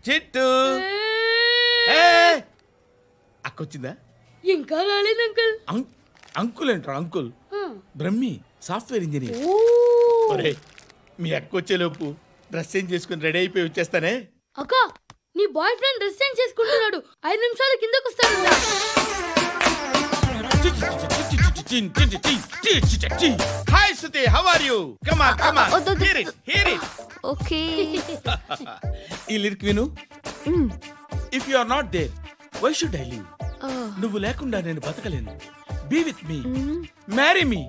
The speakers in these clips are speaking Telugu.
చిట్టు అక్కొచ్చిందా? ఇంకా రాలేదు అంకుల్. అంకుల్ ఏంట్రా అంకుల్? Brahmi software engineer. ఒరే మీ అక్కొచ్చేలోపు డ్రెస్ చేంజ్ చేసుకుని రెడీ అయిపోయి వచ్చేస్తానే. అక్క నీ బాయ్ ఫ్రెండ్ డ్రెస్ చేంజ్ చేసుకుంటున్నాడు, 5 నిమిషాలు కిందకు వస్తాడు. Hi Suti, how are you? Come on, come on. Hear it, hear it. Okay. ఈ లిరిక్ విను. If you are not there, why should I live? నువ్వు లేకుండా నేను బతకలేను. Be with me. Marry me.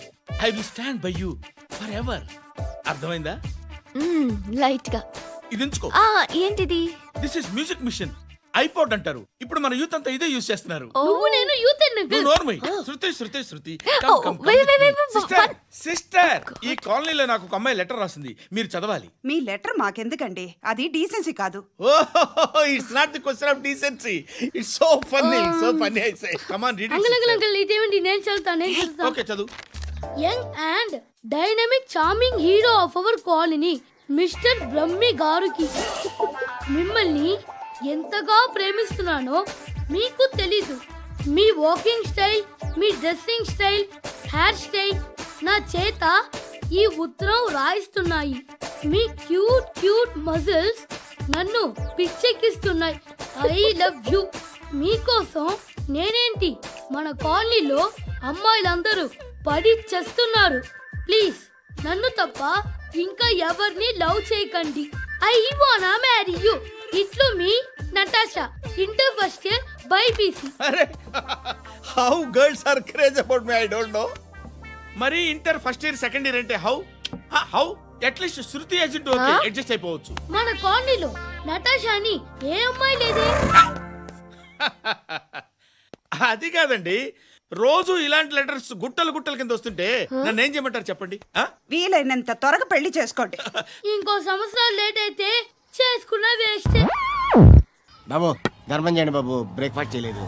I will stand by you forever. అర్థమైందా? లైట్ గా. ఇది ఎంచుకో. ఏంటిది? This is music mission. IPod అంటారు. ఇప్పుడు మన యూత్ అంతా ఇదే యూస్ చేస్తున్నారు. నువ్వు నేను యూత్ అంకుల్. నోర్మై. శృతి శృతి శృతి. సిస్టర్ ఈ కాలనీలో నాకు ఒక అమ్మాయి లెటర్ రాసింది, మీరు చదవాలి. మీ లెటర్ మాకెందుకండి, అది డీసెన్సీ కాదు. It's not the question of decency, it's so funny, so funny. I say come on read it. Uncle ఇదేంటి? నేను చదువుతాను. ఓకే చదువు. Young and dynamic charming hero of our colony mister Brahmi గారికి మిమ్మల్ని ఎంతగా ప్రేమిస్తున్నానో మీకు తెలీదు. మీ వాకింగ్ స్టైల్, మీ డ్రెస్సింగ్ స్టైల్, హెయిర్ స్టైల్ నా చేత ఈ ఉత్తరం రాయిస్తున్నాయి. మీ క్యూట్ క్యూట్ మజిల్స్ నన్ను పిచ్చెక్కిస్తున్నాయి. I love you. మీకోసం నేనేంటి మన కాలనీలో అమ్మాయిలందరూ పడి చేస్తున్నారు. ప్లీజ్ నన్ను తప్ప ఇంకా ఎవరిని లవ్ చేయకండి. ఐ వానా మ్యారీ యూ. ఇట్లు మీ Natasha, inter first year BiPC. అరే how girls are craze about me, I don't know. మరి inter first year second year అంటే how at least Shruti agent okay adjust అయిపోవచ్చు. మన కాలనీలో నటాషాని ఏ అమ్మాయి లేదే. అది కాదండి, రోజు ఇలాంటి లెటర్స్ గుట్టలు గుట్టల కింద వస్తుంటే నన్ను ఏం చేయమంటారు చెప్పండి? వీలైనంత త్వరగా పెళ్లి చేసుకోండి. ఇంకో సంవత్సరాలు లేట్ అయితే చేసుకున్న వేస్ట్. బాబు ధర్మం చేయండి బాబు, బ్రేక్ఫాస్ట్ చేయలేదు.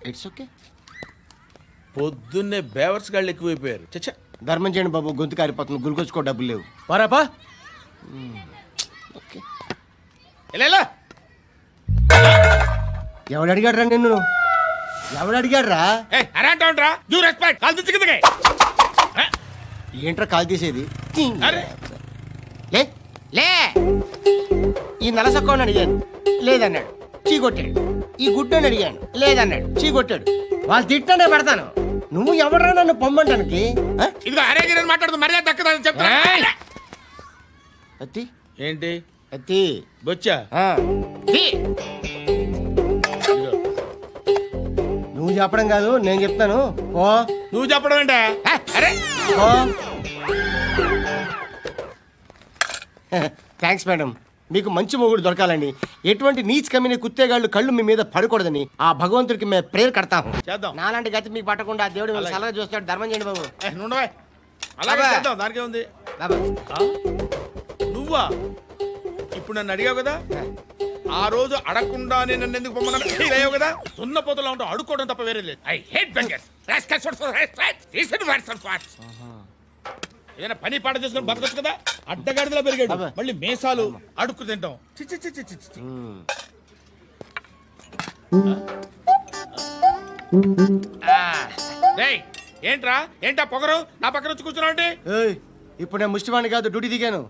It's okay. పొద్దున్నే బేవర్స్ గాళ్ళు ఎక్కువైపోయారు. చచ్చా ధర్మం చేయండి బాబు, గొంతు కారిపోతుంది, గురికొచ్చుకో డబ్బులు లేవు. పారాపా. ఓకే. ఎవడు అడిగాడు రా నిన్ను? ఎవడు అడిగాడు రా? ఏంట్రా కాల్ తీసేది? లే ఈ నలసక్కని అడిగాను, లేదన్నాడు, చీ కొట్టాడు. ఈ గుడ్డని అడిగాను, లేదన్నాడు, చీ కొట్టాడు. వాళ్ళు తిట్టానే పెడతాను. నువ్వు ఎవడరా నన్ను పొమ్మంటానికి? అత్తి ఏంటి? అత్తి బొచ్చా. నువ్వు చెప్పడం కాదు, నేను చెప్తాను. ఓ నువ్వు చెప్పడం ఏంటే? అరే థ్యాంక్స్ మేడం. మీకు మంచి మొగుడు దొరకాలని, ఎటువంటి నీచ్ కమ్మిన కుత్తేగాళ్ళు కళ్ళు మీ మీద పడకూడదని ఆ భగవంతుడికి మేము ప్రేయర్ కడతాము. చేద్దాం. నాలాంటి గతి మీకు పట్టకుండా దేవుడు సలహా చూస్తాడు. ధర్మం చేయండి బాబు. అలాగే చేద్దాం, దానికే ఉంది. నువ్వా ఇప్పుడు నన్ను అడిగావు కదా, ఆ రోజు అడగకుండానే నన్ను ఎందుకు పొమ్మన్నా ఫీల్ అయ్యావు కదా. సున్న పోతలో ఉంటావు, అడుక్కోవడం తప్ప వేరే లేదు. I hate bangers. ఏదైనా పని పాట చేసుకుని బతకొచ్చు కదా. అడ్డగాడిలో పెరిగాడు, మళ్ళీ మేసాలు అడుక్కు తింటాం. ఏంట్రా ఏంటా పొగరు నా పక్కన వచ్చి కూర్చున్నావు అంటే? ఇప్పుడు నేను ముష్టివాణి కాదు, డ్యూటీ దిగాను.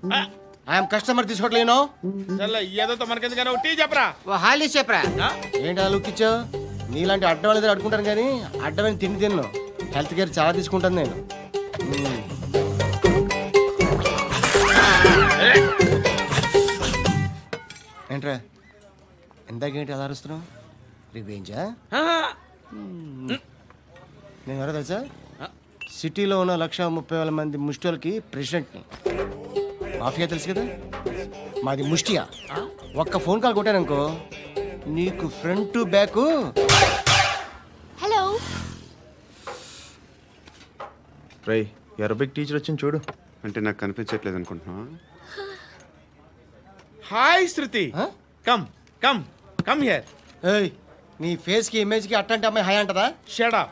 ఐఎమ్ కస్టమర్ తీసుకోవట్లేను. ఏదో మనకెందుకైనా టీ చెప్పరా, హాలీస్ చెప్పరా. ఏంటి అలా లుక్ ఇచ్చావు? నీలాంటి అడ్డం వాళ్ళ దగ్గర అడుకుంటాను కానీ అడ్డమైన తిండి తిన్ను. హెల్త్ కేర్ చాలా తీసుకుంటాను నేను. ఏంట్రా ఎందాకేంటి అలా అరుస్తున్నావు? రివేంజా? నేను ఎవరో తెలుసా? సిటీలో ఉన్న 130,000 మంది ముష్టిలకి ప్రెసిడెంట్ని. మాఫియా తెలుసు కదా, మాది ముష్టియా. ఒక్క ఫోన్ కాల్ కొట్టాననుకో నీకు ఫ్రంట్ టు బ్యాక్. హలో రై, అరబిక్ టీచర్ వచ్చింది చూడు. అంటే నాకు కనిపించట్లేదు అనుకుంటున్నా. Hi Shruti, come come come here. ఏయ్, నీ ఫేస్ కి ఇమేజ్ కి అట్లాంటి అమ్మాయి హాయ్ అంటదా? Shut up.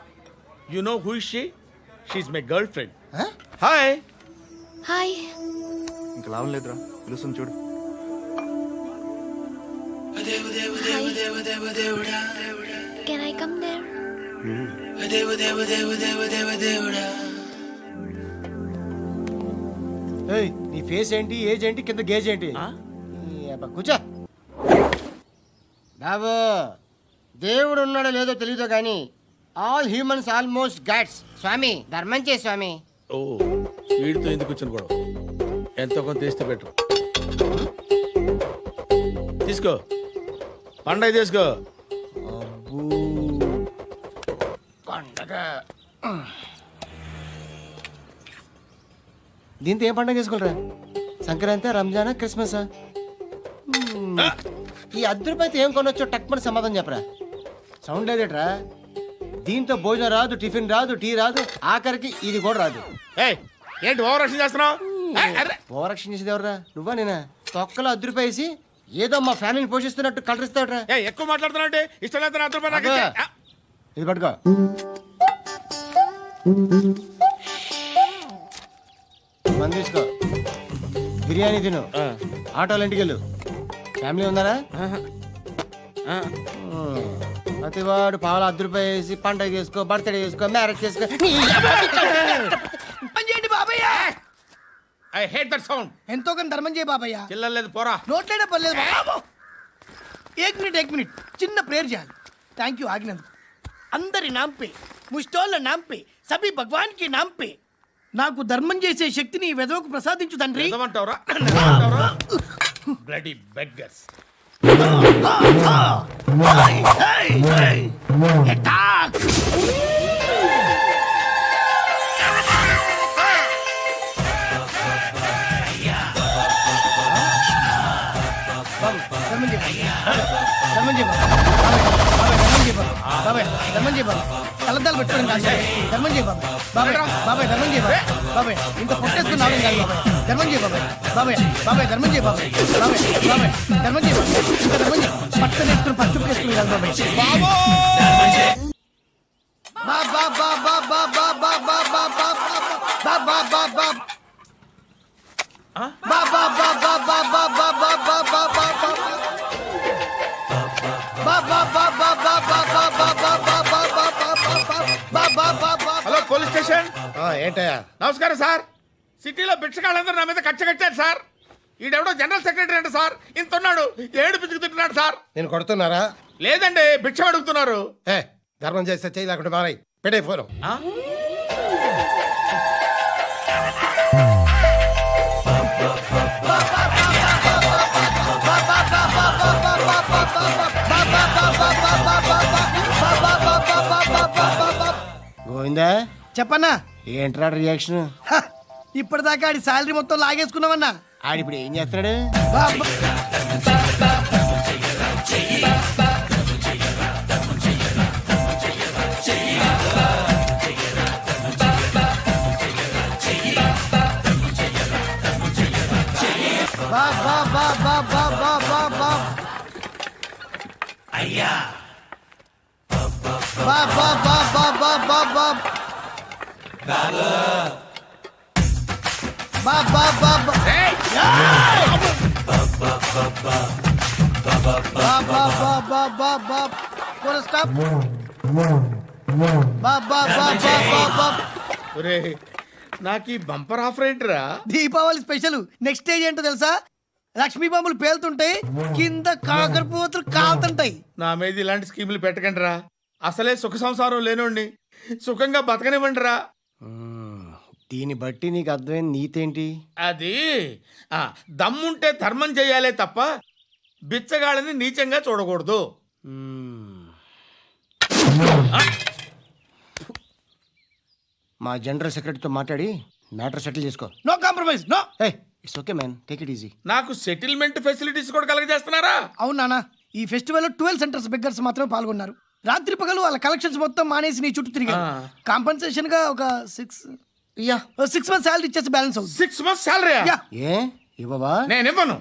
You know who is she? She is my girlfriend. Hi hi. ఇంకా లాభం లేదురా, పిలుస్తుంది చూడు. Can I come there? ఏయ్, నీ ఫేస్ ఏంటి, ఏజ్ ఏంటి, కింద గేజ్ ఏంటి? కూర్చో బాబు. దేవుడు ఉన్నాడో లేదో తెలియదు కానీ ఆల్ హ్యూమన్స్ ఆల్మోస్ట్ గాడ్స్. స్వామి ధర్మం చే స్వామి. ఓ వీడితో ఎందుకు వచ్చిన గొడవ? ఎంతో కొంత తీస్తే పెట్టు. తీసుకో, పండగ తీసుకో. పండగ దీంతో ఏం పండగ చేసుకోలేరా? సంక్రాంతి, రంజానా, క్రిస్మసా? ఈ అద్దరిపైతే ఏం కొనొచ్చో టక్మని సమాధానం చెప్పరా. సౌండ్ లేదేట్రా? దీంతో భోజనం రాదు, టిఫిన్ రాదు, టీ రాదు, ఆఖరికి ఇది కూడా రాదు. ఏంటి ఓవర్ యాక్షన్ చేస్తున్నావు? ఓవర్ యాక్షన్ చేసేది ఎవరా? నువ్వా నేనా? తొక్కలో అద్దరిపేసి ఏదో మా ఫ్యామిలీని పోషిస్తున్నట్టు కలరిస్తావుట్రా. ఎక్కువ మాట్లాడుతున్నావు. ఇష్టం లేదు. ఇది పట్టుకో. మంది తీసుకో, బిర్యానీ తిను, ఆటోలు ఇంటికి వెళ్ళు. ఫ్యామిలీ ఉందారా? ప్రతివాడు పావులు ₹10 పండగ చేసుకో, బర్త్డే చేసుకో, మ్యారేజ్ చేసుకో. I hate that sound. ఎంతో కొంత ధర్మం చేయ బాబయ్య. చిల్లలేదు పోరా. నోట్లేనే పర్లేదు బాబు. ఏక్ మినిట్ చిన్న ప్రేయర్ చేయాలి. థ్యాంక్ యూ ఆగినందుకు. అందరి నాంపే, ముష్టోళ్ళ నాంపే, సభీ భగవాన్ కి నాంపే నాకు ధర్మం చేసే శక్తిని ఈ వెధవకు ప్రసాదించు తండ్రి. Bloody beggars. కలద్దాలు పెట్టుకోండి ధర్మం చేయ బాబాయ్. బాబాయ్ ధర్మం చేయ బాబాయ్. ఇంత పొట్టేసుకుని రావడం కాదు బాబాయ్. ధర్మం చేయ బాబాయ్. ధర్మం చేయ బాబాయ్. ధర్మం చేయ ఇంకా ధర్మం చేయ. పట్టలు వేసుకుని పచ్చుకు వేసుకుని కాదు హలో పోలీస్ స్టేషన్. ఏంటయ్యా? నమస్కారం సార్. సిటీలో భిక్షగాళ్ళందరూ నా మీద కక్ష కట్టారు సార్. ఈడెవడో జనరల్ సెక్రటరీ అంట సార్. ఇంత ఉన్నాడు, ఏడు పిచ్చుకు తింటున్నాడు సార్. నేను కొడుతున్నారా? లేదండి, భిక్ష అడుగుతున్నారు. ధర్మం చేస్తే చేయి, లేకుండా మారాయి. పెట్టే ఫోను. గోవిందా చెప్పన్నా. ఏంట్రా రియాక్షన్? ఇప్పటిదాకా ఆడి శాలరీ మొత్తం లాగేసుకున్నావన్నా. ఆడిప్పుడు ఏం చేస్తున్నాడు? అయ్యా నాకు ఈ బంపర్ ఆఫర్ ఏంట్రా? దీపావళి స్పెషల్. నెక్స్ట్ స్టేజ్ ఏంటో తెలుసా? లక్ష్మీ బాంబులు పేలుతుంటాయి, కింద కాకరపోతులు కాలుతుంటాయి. నా మీద ఇలాంటి స్కీములు పెట్టకండి రా. అసలే సుఖ సంసారం లేనోండి, సుఖంగా బతకనివ్వండి రా. దీన్ని బట్టి నీకు అర్థమైన నీతేంటి? అది దమ్ముంటే ధర్మం చేయాలే తప్ప బిచ్చగాళ్ళని నీచంగా చూడకూడదు. మా జనరల్ సెక్రటరీతో మాట్లాడి మ్యాటర్ సెటిల్ చేసుకో. No compromise. No. It's okay man, take it easy. నాకు సెటిల్మెంట్ ఫెసిలిటీస్ కూడా కలగజేస్తున్నారా? అవును నాన్న. ఈ ఫెస్టివల్ లో 12 సెంటర్స్ బెగ్గర్స్ మాత్రమే పాల్గొన్నారు. రాత్రి పగలు వాళ్ళ కలెక్షన్స్ మొత్తం మానేసి నీ చుట్టూ తిరిగారు. కాంపన్సేషన్ గా ఒక 6 months శాలరీ ఇచ్చేసి బ్యాలెన్స్ అవుతుంది. 6 months శాలరీ? ఏ ఇవ్వవా? నేను ఇవ్వను.